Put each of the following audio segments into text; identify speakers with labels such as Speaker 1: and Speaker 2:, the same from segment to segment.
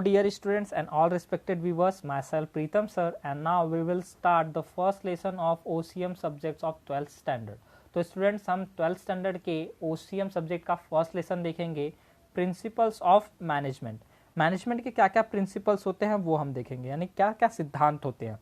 Speaker 1: Dear students and all respected viewers, myself Preetham sir, and now we will start the first lesson of OCM subjects of 12th standard. तो students हम 12th standard के OCM subject का first lesson देखेंगे, principles of management. Management के क्या क्या principles होते हैं वो हम देखेंगे, यानी क्या क्या सिद्धांत होते हैं।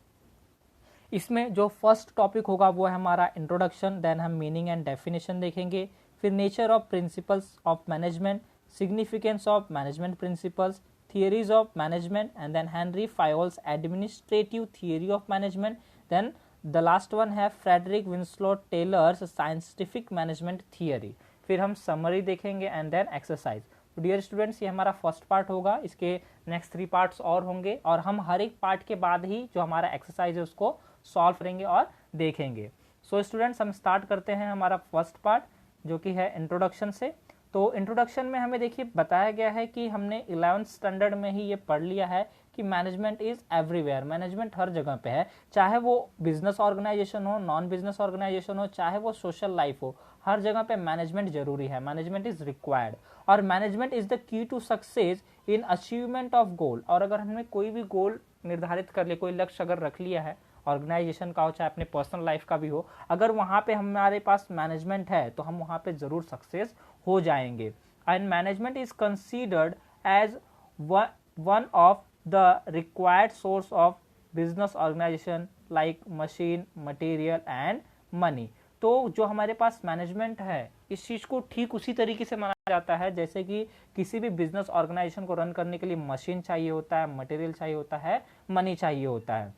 Speaker 1: इसमें जो फर्स्ट टॉपिक होगा वो है हमारा इंट्रोडक्शन, देन हम मीनिंग एंड डेफिनेशन देखेंगे, फिर nature of principles of management, significance of management principles, theories of management, and then Henry Fayol's administrative theory of management. Then the last one है Frederick Winslow Taylor's scientific management theory. फिर हम summary देखेंगे and then exercise. तो dear students ये हमारा first part होगा, इसके next 3 parts और होंगे और हम हर एक पार्ट के बाद ही जो हमारा एक्सरसाइज है उसको सॉल्व करेंगे और देखेंगे। सो स्टूडेंट्स हम स्टार्ट करते हैं हमारा फर्स्ट पार्ट जो कि है इंट्रोडक्शन से। तो इंट्रोडक्शन में हमें देखिए बताया गया है कि हमने 11th स्टैंडर्ड में ही ये पढ़ लिया है कि मैनेजमेंट इज एवरीवेयर, मैनेजमेंट हर जगह पे है, चाहे वो बिजनेस ऑर्गेनाइजेशन हो, नॉन बिजनेस ऑर्गेनाइजेशन हो, चाहे वो सोशल लाइफ हो, हर जगह पे मैनेजमेंट जरूरी है, मैनेजमेंट इज रिक्वायर्ड। और management is the key to success in achievement of goal. और अगर हमने कोई भी गोल निर्धारित कर लिया, कोई लक्ष्य अगर रख लिया है ऑर्गेनाइजेशन का हो चाहे अपने पर्सनल लाइफ का भी हो, अगर वहाँ पे हमारे पास मैनेजमेंट है तो हम वहाँ पे जरूर सक्सेस हो जाएंगे। And management is considered as one of the required source of business organization like machine, material and money. तो जो हमारे पास मैनेजमेंट है इस चीज को ठीक उसी तरीके से माना जाता है जैसे कि किसी भी बिजनेस ऑर्गेनाइजेशन को रन करने के लिए मशीन चाहिए होता है, मटेरियल चाहिए होता है, मनी चाहिए होता है।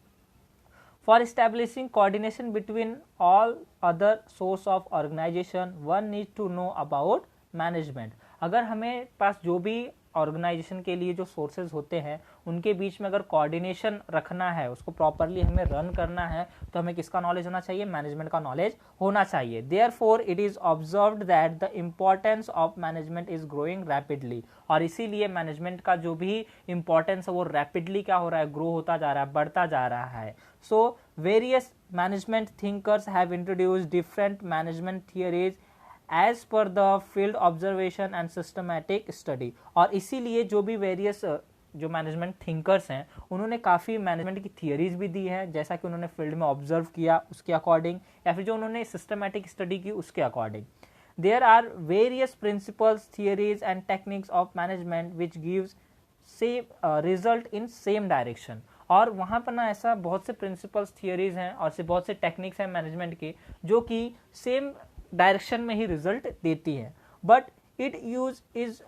Speaker 1: For establishing coordination between all other source of organization, one needs to know about management. अगर हमें पास जो भी ऑर्गेनाइजेशन के लिए जो सोर्सेज होते हैं उनके बीच में अगर कोऑर्डिनेशन रखना है, उसको प्रॉपरली हमें रन करना है, तो हमें किसका नॉलेज होना चाहिए? मैनेजमेंट का नॉलेज होना चाहिए। Therefore it is observed that the importance of management is growing rapidly. और इसीलिए मैनेजमेंट का जो भी इंपॉर्टेंस है वो रैपिडली क्या हो रहा है? ग्रो होता जा रहा है, बढ़ता जा रहा है। So various management thinkers have introduced different management theories as per the field observation and systematic study. और इसीलिए जो भी वेरियस जो मैनेजमेंट थिंकर्स हैं उन्होंने काफ़ी मैनेजमेंट की थियरीज भी दी है, जैसा कि उन्होंने फील्ड में ऑब्जर्व किया उसके अकॉर्डिंग, या फिर जो उन्होंने सिस्टमैटिक स्टडी की उसके according. There are various principles, theories and techniques of management which gives same result in same direction. और वहाँ पर ना ऐसा बहुत से प्रिंसिपल्स, थियरीज हैं और से बहुत से टेक्निक्स हैं मैनेजमेंट के जो कि सेम डायरेक्शन में ही रिजल्ट देती है। But it use is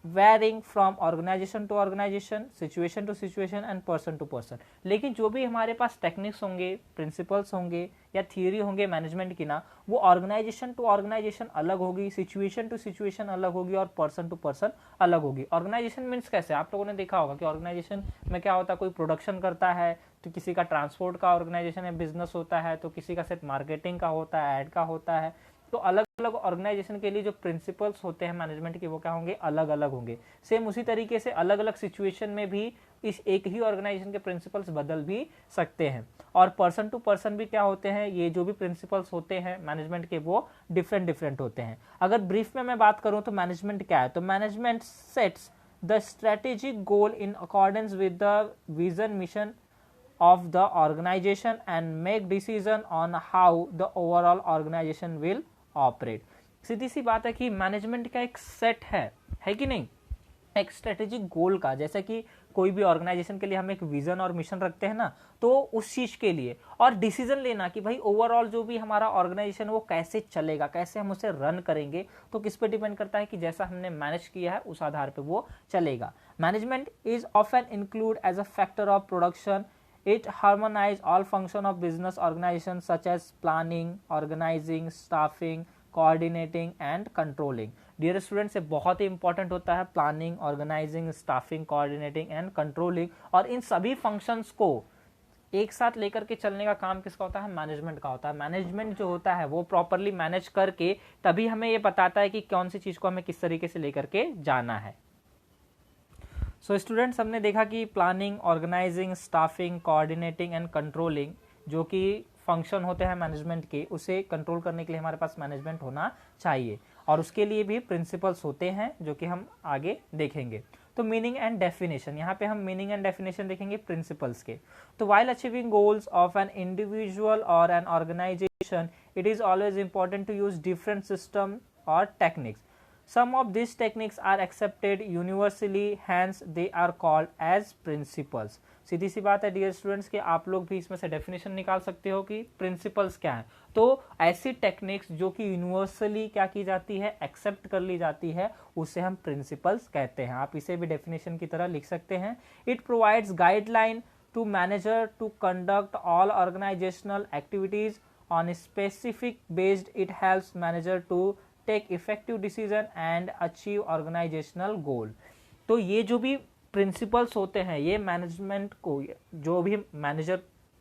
Speaker 1: varying from organization to organization, situation to situation and person to person. लेकिन जो भी हमारे पास टेक्निक्स होंगे, प्रिंसिपल्स होंगे या थियरी होंगे मैनेजमेंट की ना, वो ऑर्गेनाइजेशन टू ऑर्गेनाइजेशन अलग होगी, सिचुएशन टू सिचुएशन अलग होगी और पर्सन टू पर्सन अलग होगी। ऑर्गेनाइजेशन मीन्स कैसे? आप लोगों ने देखा होगा कि ऑर्गेनाइजेशन में क्या होता है, कोई प्रोडक्शन करता है तो किसी का ट्रांसपोर्ट का ऑर्गेनाइजेशन है, बिजनेस होता है, तो किसी का सिर्फ मार्केटिंग का होता है, एड का होता है। तो अलग अलग ऑर्गेनाइजेशन के लिए जो प्रिंसिपल्स होते हैं मैनेजमेंट के वो क्या होंगे? अलग अलग होंगे। सेम उसी तरीके से अलग अलग सिचुएशन में भी इस एक ही ऑर्गेनाइजेशन के प्रिंसिपल्स बदल भी सकते हैं। और पर्सन टू पर्सन भी क्या होते हैं, ये जो भी प्रिंसिपल्स होते हैं मैनेजमेंट के वो डिफरेंट डिफरेंट होते हैं। अगर ब्रीफ में मैं बात करूं तो मैनेजमेंट क्या है, तो management sets the strategic goal in accordance with the vision mission of the organization and make decision on how the overall organization will operate। सीधी सी बात है कि मैनेजमेंट का एक सेट है कि नहीं, एक स्ट्रेटेजिक गोल का। जैसे कि कोई भी ऑर्गेनाइजेशन के लिए हम एक विजन और मिशन रखते हैं ना, तो उस चीज के लिए और डिसीजन लेना कि भाई ओवरऑल जो भी हमारा ऑर्गेनाइजेशन वो कैसे चलेगा, कैसे हम उसे रन करेंगे, तो किस पे डिपेंड करता है कि जैसा हमने मैनेज किया है उस आधार पे वो चलेगा। Management is often include as a factor of production. It harmonize all function of business organization such as planning, organizing, staffing, coordinating and controlling। Dear students, ये बहुत ही इंपॉर्टेंट होता है planning, organizing, staffing, coordinating and controlling. और इन सभी functions को एक साथ लेकर के चलने का काम किसका होता है? मैनेजमेंट का होता है। मैनेजमेंट जो होता है वो प्रॉपरली मैनेज करके तभी हमें ये बताता है कि कौन सी चीज को हमें किस तरीके से लेकर के जाना है। सो स्टूडेंट्स हमने देखा कि planning, organizing, staffing, coordinating and controlling जो कि फंक्शन होते हैं मैनेजमेंट के, उसे कंट्रोल करने के लिए हमारे पास मैनेजमेंट होना चाहिए और उसके लिए भी प्रिंसिपल्स होते हैं जो कि हम आगे देखेंगे। तो मीनिंग एंड डेफिनेशन, यहाँ पे हम मीनिंग एंड डेफिनेशन देखेंगे प्रिंसिपल्स के। तो while achieving goals of an individual और an organisation it is always important to use different system और techniques. Some of these techniques are accepted universally, hence they are called as principles. सीधी सी बात है dear students कि आप लोग भी इसमें से डेफिनेशन निकाल सकते हो कि प्रिंसिपल्स क्या है। तो ऐसी टेक्निक्स जो कि यूनिवर्सली क्या की जाती है, एक्सेप्ट कर ली जाती है, उसे हम प्रिंसिपल्स कहते हैं। आप इसे भी डेफिनेशन की तरह लिख सकते हैं। It provides guideline to manager to conduct all organisational activities on specific based. It helps manager to take effective decision and achieve organisational goal. तो ये जो भी प्रिंसिपल्स होते हैं ये मैनेजमेंट को, जो भी मैनेजर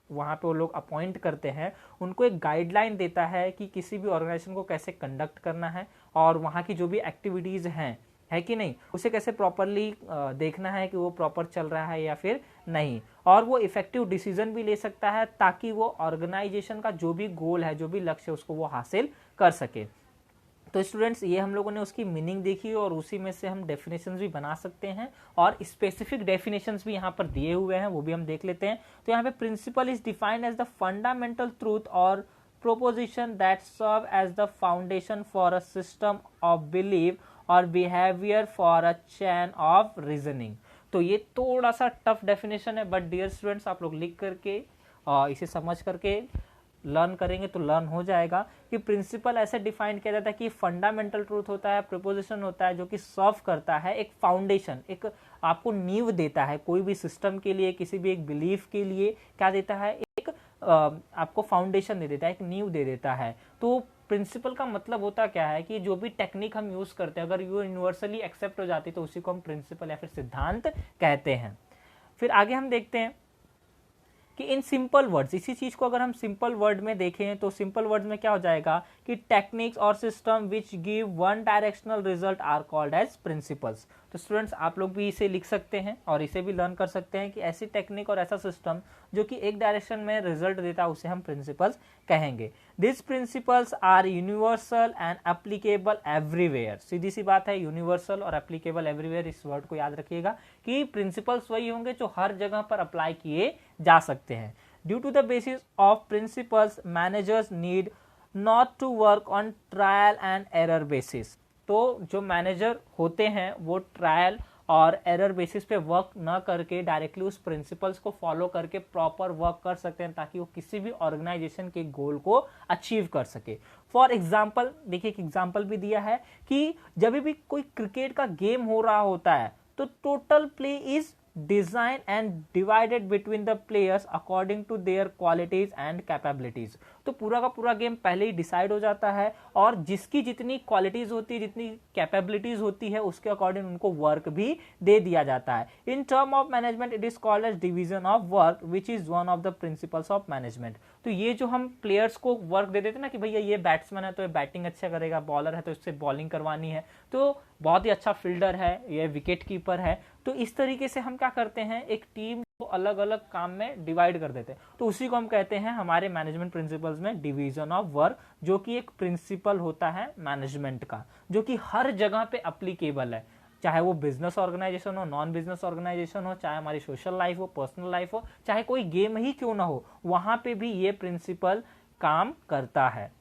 Speaker 1: वहाँ पे वो लोग अपॉइंट करते हैं, उनको एक गाइडलाइन देता है कि किसी भी ऑर्गेनाइजेशन को कैसे कंडक्ट करना है और वहाँ की जो भी एक्टिविटीज़ हैं, है कि नहीं, उसे कैसे प्रॉपरली देखना है कि वो प्रॉपर चल रहा है या फिर नहीं, और वो इफेक्टिव डिसीजन भी ले सकता है ताकि वो ऑर्गेनाइजेशन का जो भी गोल है, जो भी लक्ष्य है, उसको वो हासिल कर सके. तो स्टूडेंट्स ये हम लोगों ने उसकी मीनिंग देखी और उसी में से हम डेफिनेशंस भी बना सकते हैं और स्पेसिफिक डेफिनेशंस भी यहाँ पर दिए हुए हैं, वो भी हम देख लेते हैं. तो यहाँ पे principle is defined as the fundamental truth और proposition that serve as the foundation for a system of belief or behavior for a chain of reasoning. तो ये थोड़ा सा टफ डेफिनेशन है, बट डियर स्टूडेंट्स आप लोग लिख करके इसे समझ करके लर्न करेंगे तो लर्न हो जाएगा कि प्रिंसिपल ऐसे डिफाइन किया जाता है कि फंडामेंटल ट्रूथ होता है, प्रोपोजिशन होता है जो कि सर्व करता है एक फाउंडेशन, एक आपको नींव देता है कोई भी सिस्टम के लिए, किसी भी एक बिलीफ के लिए क्या देता है, एक आपको फाउंडेशन दे देता है, एक नींव दे देता है. तो प्रिंसिपल का मतलब होता क्या है कि जो भी टेक्निक हम यूज करते हैं अगर वो यूनिवर्सली एक्सेप्ट हो जाती है तो उसी को हम प्रिंसिपल या फिर सिद्धांत कहते हैं. फिर आगे हम देखते हैं कि इन सिंपल वर्ड्स, इसी चीज को अगर हम सिंपल वर्ड में देखें तो सिंपल वर्ड में क्या हो जाएगा कि टेक्निक्स और system which give one directional result are called as principles. तो स्टूडेंट्स आप लोग भी इसे लिख सकते हैं और इसे भी लर्न कर सकते हैं कि ऐसी टेक्निक और ऐसा सिस्टम जो कि एक डायरेक्शन में रिजल्ट देता है उसे हम प्रिंसिपल्स कहेंगे. This principles are universal and applicable everywhere. सीधी सी बात है, यूनिवर्सल और एप्लीकेबल एवरीवेयर, इस वर्ड को याद रखिएगा कि प्रिंसिपल्स वही होंगे जो हर जगह पर अप्लाई किए जा सकते हैं. Due to the basis of principles managers need not to work on trial and error basis. तो जो मैनेजर होते हैं वो ट्रायल और एरर बेसिस पे वर्क ना करके डायरेक्टली उस प्रिंसिपल्स को फॉलो करके प्रॉपर वर्क कर सकते हैं ताकि वो किसी भी ऑर्गेनाइजेशन के गोल को अचीव कर सके. फॉर एग्जाम्पल देखिए, एक एग्जाम्पल भी दिया है कि जब भी कोई क्रिकेट का गेम हो रहा होता है तो total play is design and divided between the players according to their qualities and capabilities. तो पूरा का पूरा गेम पहले ही डिसाइड हो जाता है और जिसकी जितनी क्वालिटीज होती है, जितनी कैपेबिलिटीज होती है, उसके अकॉर्डिंग उनको वर्क भी दे दिया जाता है. In term of management it is called as division of work which is one of the principles of management. तो ये जो हम प्लेयर्स को वर्क दे देते ना कि भैया ये बैट्समैन है तो ये बैटिंग अच्छा करेगा, बॉलर है तो इससे बॉलिंग करवानी है, तो बहुत ही अच्छा फील्डर है, ये विकेट कीपर है, तो इस तरीके से हम क्या करते हैं एक टीम को अलग अलग काम में डिवाइड कर देते हैं. तो उसी को हम कहते हैं हमारे मैनेजमेंट प्रिंसिपल्स में डिवीजन ऑफ वर्क, जो कि एक प्रिंसिपल होता है मैनेजमेंट का जो कि हर जगह पे अप्लीकेबल है, चाहे वो बिजनेस ऑर्गेनाइजेशन हो, नॉन बिजनेस ऑर्गेनाइजेशन हो, चाहे हमारी सोशल लाइफ हो, पर्सनल लाइफ हो, चाहे कोई गेम ही क्यों ना हो, वहां पे भी ये प्रिंसिपल काम करता है.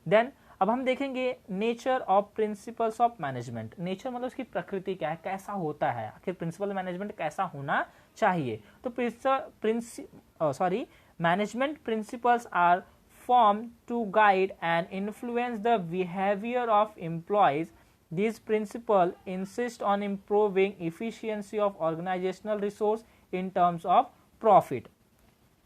Speaker 1: देन अब हम देखेंगे nature of principles of management. Nature मतलब उसकी प्रकृति क्या है, कैसा होता है, आखिर प्रिंसिपल मैनेजमेंट कैसा होना चाहिए. तो management principles are formed to guide and influence the behavior of employees. These principles insist on improving efficiency of organizational resource in terms of profit.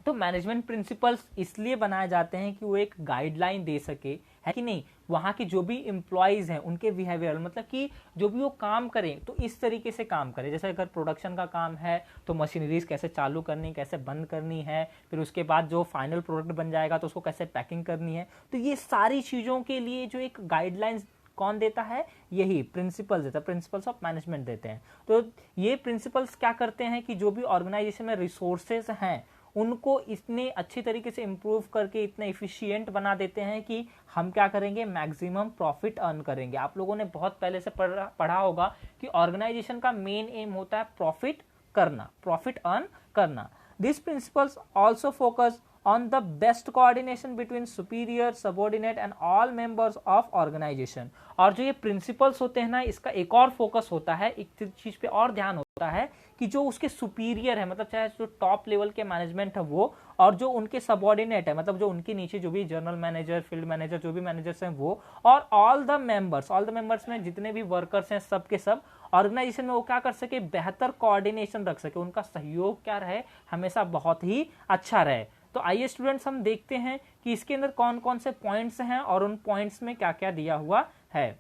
Speaker 1: तो मैनेजमेंट प्रिंसिपल्स इसलिए बनाए जाते हैं कि वो एक गाइडलाइन दे सके, है कि नहीं, वहां के जो भी एम्प्लॉयज हैं उनके बिहेवियर, मतलब कि जो भी वो काम करें तो इस तरीके से काम करें. जैसे अगर प्रोडक्शन का काम है तो मशीनरीज कैसे चालू करनी, कैसे बंद करनी है, फिर उसके बाद जो फाइनल प्रोडक्ट बन जाएगा तो उसको कैसे पैकिंग करनी है. तो ये सारी चीजों के लिए जो एक गाइडलाइंस कौन देता है, यही प्रिंसिपल्स देता है, प्रिंसिपल्स ऑफ मैनेजमेंट देते हैं. तो ये प्रिंसिपल्स क्या करते हैं कि जो भी ऑर्गेनाइजेशन में रिसोर्सेज हैं उनको इतने अच्छी तरीके से इम्प्रूव करके इतना इफिशियंट बना देते हैं कि हम क्या करेंगे, मैक्सिमम प्रॉफिट अर्न करेंगे। आप लोगों ने बहुत पहले से पढ़ा होगा कि ऑर्गेनाइजेशन का मेन एम होता है प्रॉफिट करना, प्रॉफिट अर्न करना। This principles also focus on the best coordination between superior, subordinate and all members of organization। और जो ये प्रिंसिपल्स होते हैं ना, इसका एक और फोकस होता है, एक चीज पे और ध्यान होता है कि जो उसके सुपीरियर है, मतलब चाहे जो टॉप लेवल के मैनेजमेंट है वो, और जो उनके सबऑर्डिनेट है, मतलब जो उनके नीचे जो भी जनरल मैनेजर, फील्ड मैनेजर, जो भी मैनेजर्स हैं वो, और ऑल द मेंबर्स में जितने भी वर्कर्स हैं सब के सब ऑर्गेनाइजेशन में वो क्या कर सके, बेहतर कोऑर्डिनेशन रख सके, उनका सहयोग क्या रहे, हमेशा बहुत ही अच्छा रहे। तो आइए स्टूडेंट्स हम देखते हैं कि इसके अंदर कौन कौन से पॉइंट्स हैं और उन पॉइंट्स में क्या क्या दिया हुआ है।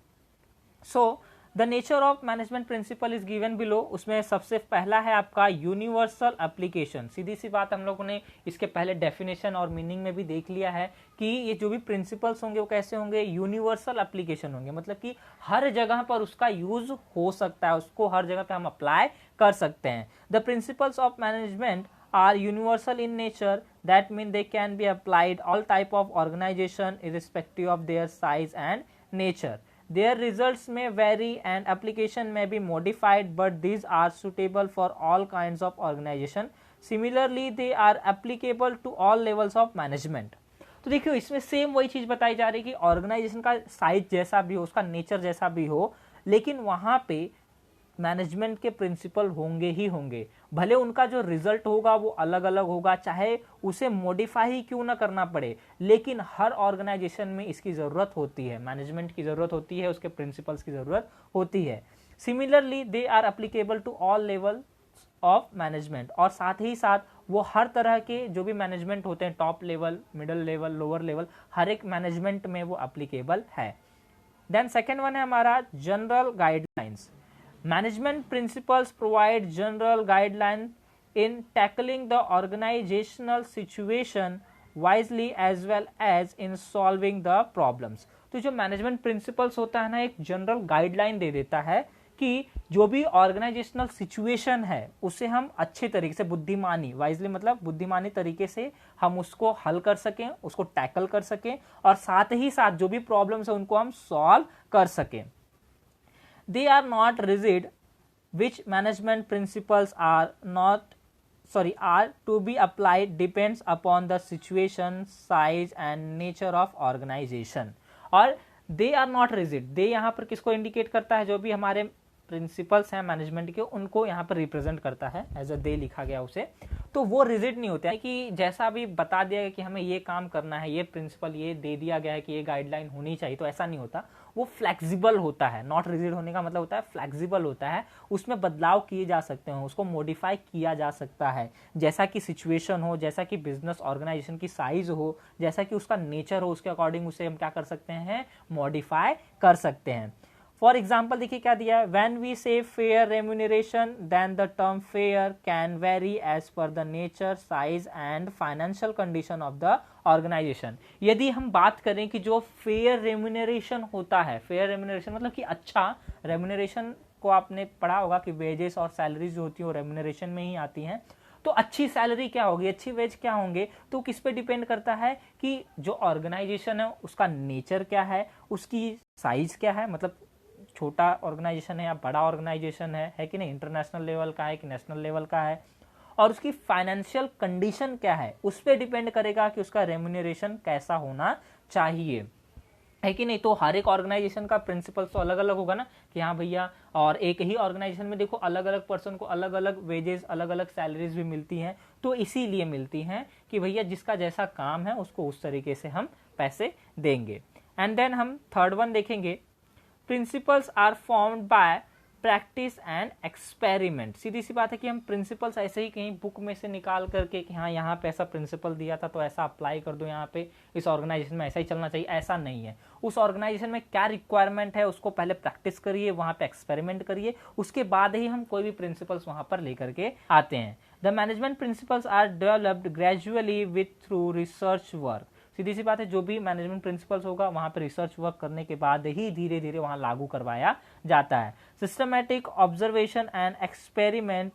Speaker 1: So the nature of management principle is given below. उसमें सबसे पहला है आपका यूनिवर्सल एप्लीकेशन। सीधी सी बात, हम लोगों ने इसके पहले डेफिनेशन और मीनिंग में भी देख लिया है कि ये जो भी प्रिंसिपल्स होंगे वो कैसे होंगे, यूनिवर्सल एप्लीकेशन होंगे, मतलब कि हर जगह पर उसका यूज हो सकता है, उसको हर जगह पे हम अप्लाई कर सकते हैं। The principles of management are universal in nature, that mean they can be applied all type of organization irrespective of their size and nature. Their results may vary and application may be modified, but these are suitable for all kinds of organization. Similarly, they are applicable to all levels of management. तो देखियो इसमें same वही चीज बताई जा रही है कि ऑर्गेनाइजेशन का साइज जैसा भी हो, उसका नेचर जैसा भी हो, लेकिन वहां पे मैनेजमेंट के प्रिंसिपल होंगे ही होंगे, भले उनका जो रिजल्ट होगा वो अलग अलग होगा, चाहे उसे मॉडिफाई ही क्यों ना करना पड़े, लेकिन हर ऑर्गेनाइजेशन में इसकी जरूरत होती है, मैनेजमेंट की जरूरत होती है, उसके प्रिंसिपल्स की जरूरत होती है। Similarly they are applicable to all level of management, और साथ ही साथ वो हर तरह के जो भी मैनेजमेंट होते हैं, top level, middle level, lower level, हर एक मैनेजमेंट में वो एप्लीकेबल है। देन सेकेंड वन है हमारा general guidelines. Management principles provide general guidelines in tackling the organizational situation wisely as well as in solving the problems। तो जो management principles होता है ना, एक जनरल गाइडलाइन दे देता है कि जो भी ऑर्गेनाइजेशनल सिचुएशन है उसे हम अच्छे तरीके से, बुद्धिमानी, वाइजली मतलब बुद्धिमानी तरीके से हम उसको हल कर सकें, उसको टैकल कर सकें, और साथ ही साथ जो भी प्रॉब्लम्स है उनको हम सॉल्व कर सकें। They are not rigid, which management principles are to be applied depends upon the situation, size and nature of organization। और they are not rigid, they यहाँ पर किसको इंडिकेट करता है, जो भी हमारे प्रिंसिपल्स हैं मैनेजमेंट के उनको यहाँ पर रिप्रेजेंट करता है, एज अ दे लिखा गया उसे। तो वो रिजिड नहीं होते हैं कि जैसा भी बता दिया गया कि हमें ये काम करना है, ये प्रिंसिपल ये दे दिया गया है कि ये गाइडलाइन होनी चाहिए, तो ऐसा नहीं होता, वो फ्लेक्सिबल होता है। नॉट रिजिड होने का मतलब होता है फ्लेक्सिबल होता है, उसमें बदलाव किए जा सकते हैं, उसको मॉडिफाई किया जा सकता है, जैसा कि सिचुएशन हो, जैसा कि बिजनेस ऑर्गेनाइजेशन की साइज हो, जैसा कि उसका नेचर हो, उसके अकॉर्डिंग उसे हम क्या कर सकते हैं, मॉडिफाई कर सकते हैं। फॉर एग्जाम्पल देखिए क्या दिया है, when we say fair remuneration then the term fair can vary as per the nature, size and financial condition of the organization. यदि हम बात करें कि जो फेयर रेम्यूनरेशन होता है, फेयर रेम्यूनरेशन मतलब कि अच्छा रेम्यूनरेशन को आपने पढ़ा होगा कि वेजेस और सैलरीज जो होती है वो रेम्यूनरेशन में ही आती हैं। तो अच्छी सैलरी क्या होगी, अच्छी वेज क्या होंगे, तो किस पे डिपेंड करता है कि जो ऑर्गेनाइजेशन है उसका नेचर क्या है, उसकी साइज क्या है, मतलब छोटा ऑर्गेनाइजेशन है या बड़ा ऑर्गेनाइजेशन है कि नहीं, इंटरनेशनल लेवल का है कि नेशनल लेवल का है, और उसकी फाइनेंशियल कंडीशन क्या है, उस पर डिपेंड करेगा कि उसका रेम्यूनरेशन कैसा होना चाहिए, है कि नहीं। तो हर एक ऑर्गेनाइजेशन का प्रिंसिपल तो अलग अलग होगा ना, कि हाँ भैया, और एक ही ऑर्गेनाइजेशन में देखो अलग अलग पर्सन को अलग अलग वेजेस, अलग अलग सैलरीज भी मिलती हैं, तो इसीलिए मिलती हैं कि भैया जिसका जैसा काम है उसको उस तरीके से हम पैसे देंगे। एंड देन हम थर्ड वन देखेंगे, principles are formed by practice and experiment. सीधी सी बात है कि हम प्रिंसिपल्स ऐसे ही कहीं बुक में से निकाल करके कि हाँ यहाँ पे ऐसा प्रिंसिपल दिया था तो ऐसा अप्लाई कर दो, यहाँ पे इस ऑर्गेनाइजेशन में ऐसा ही चलना चाहिए, ऐसा नहीं है। उस ऑर्गेनाइजेशन में क्या रिक्वायरमेंट है उसको पहले प्रैक्टिस करिए, वहाँ पे एक्सपेरिमेंट करिए, उसके बाद ही हम कोई भी प्रिंसिपल्स वहाँ पर लेकर के आते हैं। The management principles are developed gradually with through research work. सीधी सी बात है, जो भी मैनेजमेंट प्रिंसिपल्स होगा वहां पर रिसर्च वर्क करने के बाद ही धीरे धीरे वहां लागू करवाया जाता है। Systematic observation and experiment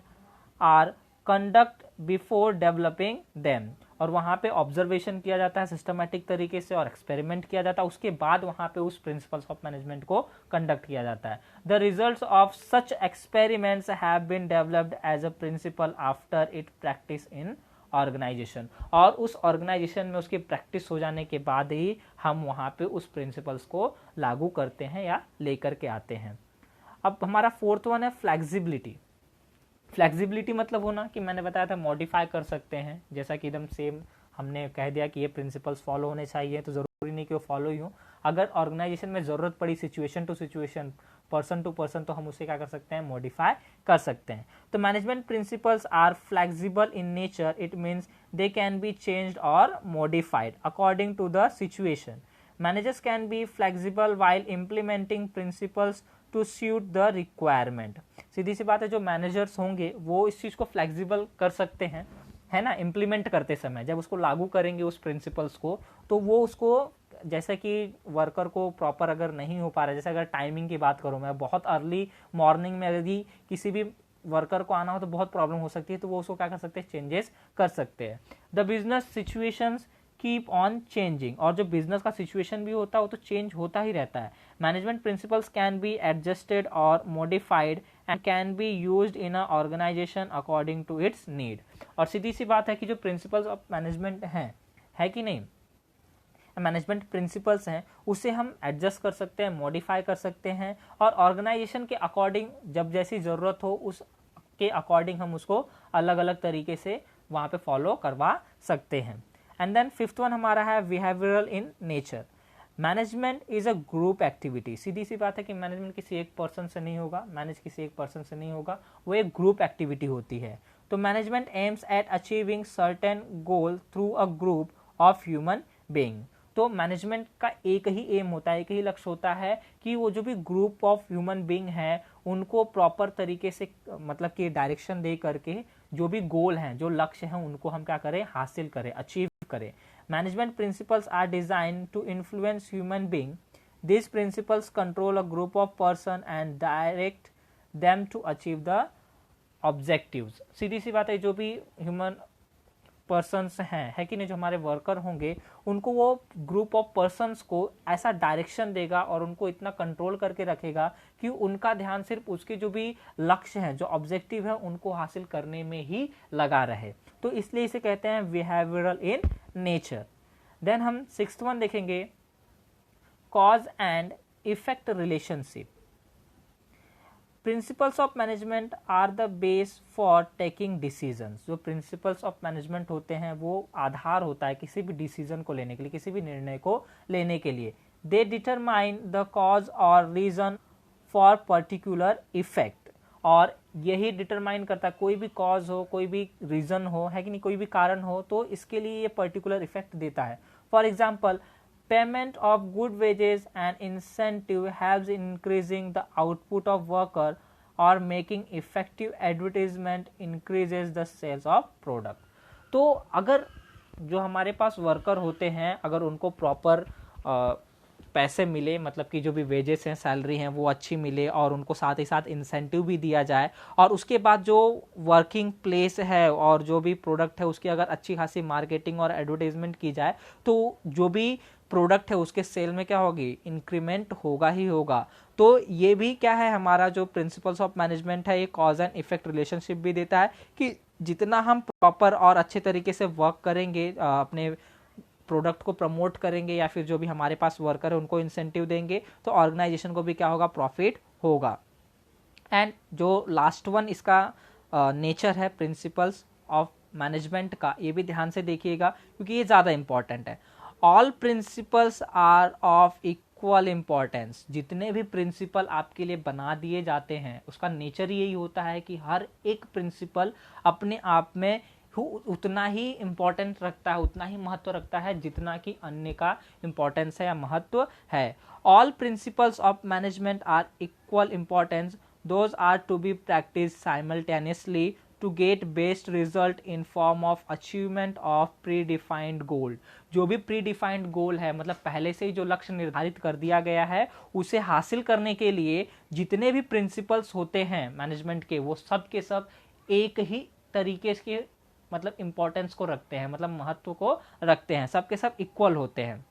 Speaker 1: are conduct before developing them, और वहाँ पे ऑब्जर्वेशन किया जाता है सिस्टमेटिक तरीके से और एक्सपेरिमेंट किया जाता है, उसके बाद वहाँ पे उस प्रिंसिपल्स ऑफ मैनेजमेंट को कंडक्ट किया जाता है। The results of such experiments have been developed as a principle after it practice in organization, और उस ऑर्गेनाइजेशन में उसकी प्रैक्टिस हो जाने के बाद ही हम वहाँ पे उस प्रिंसिपल्स को लागू करते हैं या लेकर के आते हैं। अब हमारा फोर्थ वन है फ्लेक्सिबिलिटी। फ्लेक्सिबिलिटी मतलब होना कि मैंने बताया था मॉडिफाई कर सकते हैं, जैसा कि एकदम सेम हमने कह दिया कि ये प्रिंसिपल्स फॉलो होने चाहिए, तो ज़रूरी नहीं कि वो फॉलो ही हो। अगर ऑर्गेनाइजेशन में ज़रूरत पड़ी situation to situation, person to person, तो हम उसे क्या कर सकते हैं, मॉडिफाई कर सकते हैं। तो management principles are flexible in nature, it means they can be changed और modified according to the situation. Managers can be flexible while implementing principles to suit the requirement. सीधी सी बात है, जो मैनेजर्स होंगे वो इस चीज़ को फ्लेक्सिबल कर सकते हैं, है ना, इम्प्लीमेंट करते समय जब उसको लागू करेंगे उस प्रिंसिपल्स को, तो वो उसको, जैसे कि वर्कर को प्रॉपर अगर नहीं हो पा रहा है, जैसे अगर टाइमिंग की बात करूँ मैं, बहुत अर्ली मॉर्निंग में यदि किसी भी वर्कर को आना हो तो बहुत प्रॉब्लम हो सकती है, तो वो उसको क्या कर सकते हैं, चेंजेस कर सकते हैं। The business situations keep on changing, और जो बिजनेस का सिचुएशन भी होता है वो तो चेंज होता ही रहता है। Management principles can be adjusted और modified and can be used in a organisation according to its need. और सीधी सी बात है कि जो प्रिंसिपल्स ऑफ मैनेजमेंट हैं, है कि नहीं, मैनेजमेंट प्रिंसिपल्स हैं, उसे हम एडजस्ट कर सकते हैं, मॉडिफाई कर सकते हैं, और ऑर्गेनाइजेशन के अकॉर्डिंग जब जैसी ज़रूरत हो उसके अकॉर्डिंग हम उसको अलग अलग तरीके से वहाँ पे फॉलो करवा सकते हैं। एंड देन फिफ्थ वन हमारा है behavioural in nature. Management is a group activity. सीधी सी बात है कि मैनेजमेंट किसी एक पर्सन से नहीं होगा, मैनेज किसी एक पर्सन से नहीं होगा, वो एक ग्रुप एक्टिविटी होती है। तो management aims at achieving certain goal through a group of human being. तो मैनेजमेंट का एक ही एम होता है, एक ही लक्ष्य होता है कि वो जो भी ग्रुप ऑफ ह्यूमन बीइंग है उनको प्रॉपर तरीके से, मतलब कि डायरेक्शन दे करके जो भी गोल हैं, जो लक्ष्य हैं, उनको हम क्या करें, हासिल करें, अचीव करें। Management principles are design to influence human being. These principles control a group of person and direct them to achieve the objectives। सीधी सी बात है, जो भी ह्यूमन पर्सन्स हैं, है कि नहीं, जो हमारे वर्कर होंगे, उनको वो ग्रुप ऑफ पर्सन्स को ऐसा डायरेक्शन देगा और उनको इतना कंट्रोल करके रखेगा कि उनका ध्यान सिर्फ उसके जो भी लक्ष्य हैं, जो ऑब्जेक्टिव है, उनको हासिल करने में ही लगा रहे। तो इसलिए इसे कहते हैं बिहेवियरल इन नेचर। देन हम सिक्स्थ वन देखेंगे, cause and effect relationship. Principles of management are the base for taking decisions. जो प्रिंसिपल्स ऑफ मैनेजमेंट होते हैं वो आधार होता है किसी भी डिसीजन को लेने के लिए, किसी भी निर्णय को लेने के लिए। दे डिटरमाइन द कॉज और रीजन फॉर पर्टिकुलर इफेक्ट, और यही डिटरमाइन करता है, कोई भी कॉज हो, कोई भी रीजन हो, है कि नहीं, कोई भी कारण हो, तो इसके लिए ये पर्टिकुलर इफेक्ट देता है। For example, payment of good wages and incentive helps in increasing the output of worker, or making effective advertisement increases the sales of product। तो अगर जो हमारे पास वर्कर होते हैं, अगर उनको प्रॉपर पैसे मिले, मतलब कि जो भी वेजेस हैं, सैलरी हैं, वो अच्छी मिले, और उनको साथ ही साथ इंसेंटिव भी दिया जाए, और उसके बाद जो वर्किंग प्लेस है और जो भी प्रोडक्ट है उसकी अगर अच्छी खासी मार्केटिंग और एडवर्टाइजमेंट की जाए, तो जो भी प्रोडक्ट है उसके सेल में क्या होगी, इंक्रीमेंट होगा ही होगा। तो ये भी क्या है, हमारा जो प्रिंसिपल्स ऑफ मैनेजमेंट है, ये कॉज एंड इफेक्ट रिलेशनशिप भी देता है कि जितना हम प्रॉपर और अच्छे तरीके से वर्क करेंगे, अपने प्रोडक्ट को प्रमोट करेंगे, या फिर जो भी हमारे पास वर्कर है उनको इंसेंटिव देंगे, तो ऑर्गेनाइजेशन को भी क्या होगा, प्रॉफिट होगा। एंड जो लास्ट वन इसका नेचर है प्रिंसिपल्स ऑफ मैनेजमेंट का, ये भी ध्यान से देखिएगा क्योंकि ये ज़्यादा इंपॉर्टेंट है। All principles are of equal importance. जितने भी प्रिंसिपल आपके लिए बना दिए जाते हैं उसका नेचर यही होता है कि हर एक प्रिंसिपल अपने आप में उतना ही इम्पोर्टेंट रखता है, उतना ही महत्व रखता है जितना कि अन्य का इम्पोर्टेंस है या महत्व है। All principles of management are equal importance, those are to be practice simultaneously to get best result in form of achievement of predefined goal। जो भी predefined goal है, मतलब पहले से ही जो लक्ष्य निर्धारित कर दिया गया है, उसे हासिल करने के लिए जितने भी प्रिंसिपल्स होते हैं मैनेजमेंट के, वो सब के सब एक ही तरीके के मतलब इम्पोर्टेंस को रखते हैं, मतलब महत्व को रखते हैं, सबके सब इक्वल होते हैं.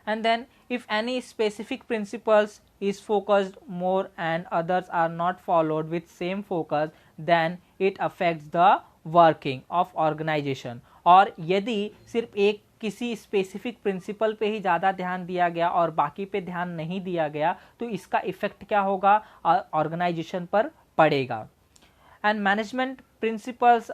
Speaker 1: And then if any specific principles is focused more and others are not followed with same focus, then it affects the working of organization. और यदि सिर्फ एक किसी स्पेसिफिक प्रिंसिपल पे ही ज़्यादा ध्यान दिया गया और बाकी पे ध्यान नहीं दिया गया तो इसका इफेक्ट क्या होगा, ऑर्गेनाइजेशन पर पड़ेगा. And management principles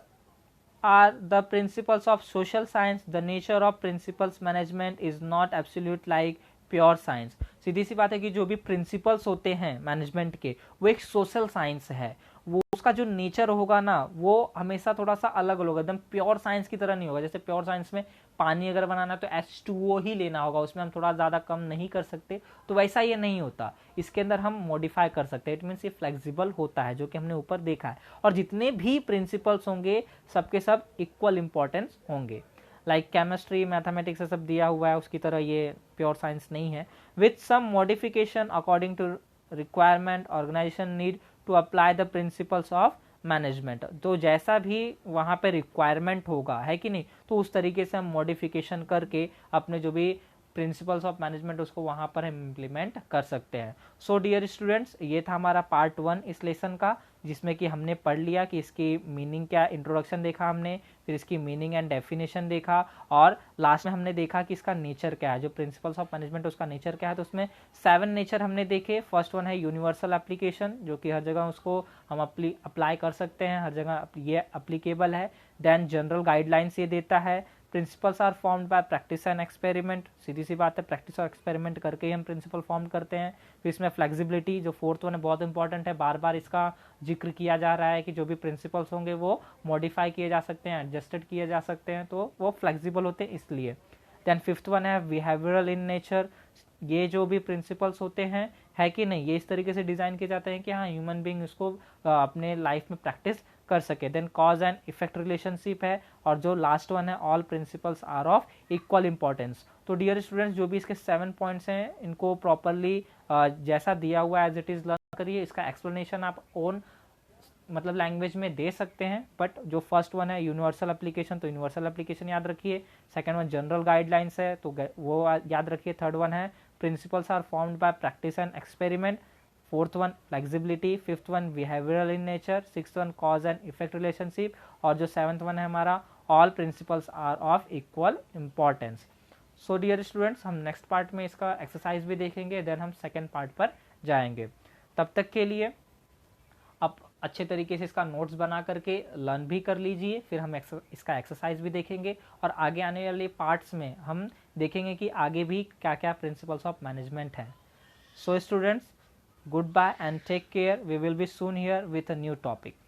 Speaker 1: are the principles of social science. The nature of principles management is not absolute like pure science. सीधी सी बात है कि जो भी प्रिंसिपल्स होते हैं मैनेजमेंट के वो एक सोशल साइंस है, वो उसका जो नेचर होगा ना वो हमेशा थोड़ा सा अलग होगा, एकदम प्योर साइंस की तरह नहीं होगा. जैसे प्योर साइंस में पानी अगर बनाना तो H2O ही लेना होगा, उसमें हम थोड़ा ज़्यादा कम नहीं कर सकते, तो वैसा ये नहीं होता. इसके अंदर हम मॉडिफाई कर सकते हैं. इट मीन्स ये फ्लेक्सिबल होता है, जो कि हमने ऊपर देखा है. और जितने भी प्रिंसिपल्स होंगे सबके सब इक्वल इंपॉर्टेंस होंगे. लाइक केमिस्ट्री, मैथमेटिक्स से सब दिया हुआ है, उसकी तरह ये प्योर साइंस नहीं है. With some modification according to requirement, organization need to apply the principles of management. तो जैसा भी वहाँ पे रिक्वायरमेंट होगा, है कि नहीं, तो उस तरीके से हम मॉडिफिकेशन करके अपने जो भी प्रिंसिपल्स ऑफ मैनेजमेंट उसको वहाँ पर हम इम्प्लीमेंट कर सकते हैं. सो डियर स्टूडेंट्स, ये था हमारा पार्ट 1 इस लेसन का, जिसमें कि हमने पढ़ लिया कि इसकी मीनिंग क्या, इंट्रोडक्शन देखा हमने, फिर इसकी मीनिंग एंड डेफिनेशन देखा, और लास्ट में हमने देखा कि इसका नेचर क्या है, जो प्रिंसिपल्स ऑफ मैनेजमेंट उसका नेचर क्या है. तो उसमें 7 नेचर हमने देखे. फर्स्ट वन है यूनिवर्सल एप्लीकेशन, जो कि हर जगह उसको हम अप्लाई कर सकते हैं, हर जगह ये अप्लीकेबल है. देन जनरल गाइडलाइंस ये देता है. Principles are formed by practice and experiment. सीधी सी बात है, प्रैक्टिस और एक्सपेरिमेंट करके ही हम प्रिंसिपल फॉर्म करते हैं. फिर इसमें फ्लेक्सिबिलिटी, जो फोर्थ वन है, बहुत इंपॉर्टेंट है, बार बार इसका जिक्र किया जा रहा है कि जो भी प्रिंसिपल्स होंगे वो मॉडिफाई किए जा सकते हैं, एडजस्टेड किए जा सकते हैं, तो वो फ्लेक्सिबल होते हैं इसलिए. देन फिफ्थ वन है बिहेवियरल इन नेचर. ये जो भी प्रिंसिपल्स होते हैं, है कि नहीं, ये इस तरीके से डिज़ाइन किए जाते हैं कि हाँ ह्यूमन बीइंग इसको अपने लाइफ में प्रैक्टिस कर सके. Then cause and effect relationship है. और जो लास्ट वन है, all principles are of equal importance. तो डियर स्टूडेंट्स, जो भी इसके 7 पॉइंट्स हैं इनको प्रॉपरली जैसा दिया हुआ है एज इट इज़ लर्न करिए. इसका एक्सप्लेनेशन आप ओन मतलब लैंग्वेज में दे सकते हैं, बट जो फर्स्ट वन है यूनिवर्सल एप्लीकेशन, तो यूनिवर्सल एप्लीकेशन याद रखिए. सेकंड वन जनरल गाइडलाइंस है, तो वो याद रखिए. थर्ड वन है principles are formed by practice and experiment. Fourth one flexibility. Fifth one behavioural in nature. Sixth one cause and effect relationship. और जो सेवंथ वन है हमारा, all principles are of equal importance. So dear students, हम next part में इसका exercise भी देखेंगे, then हम सेकेंड पार्ट पर जाएंगे. तब तक के लिए आप अच्छे तरीके से इसका नोट्स बना करके लर्न भी कर लीजिए. फिर हम इसका एक्सरसाइज भी देखेंगे, और आगे आने वाले पार्ट्स में हम देखेंगे कि आगे भी क्या क्या प्रिंसिपल्स ऑफ मैनेजमेंट है. So students, goodbye and take care. We will be soon here with a new topic.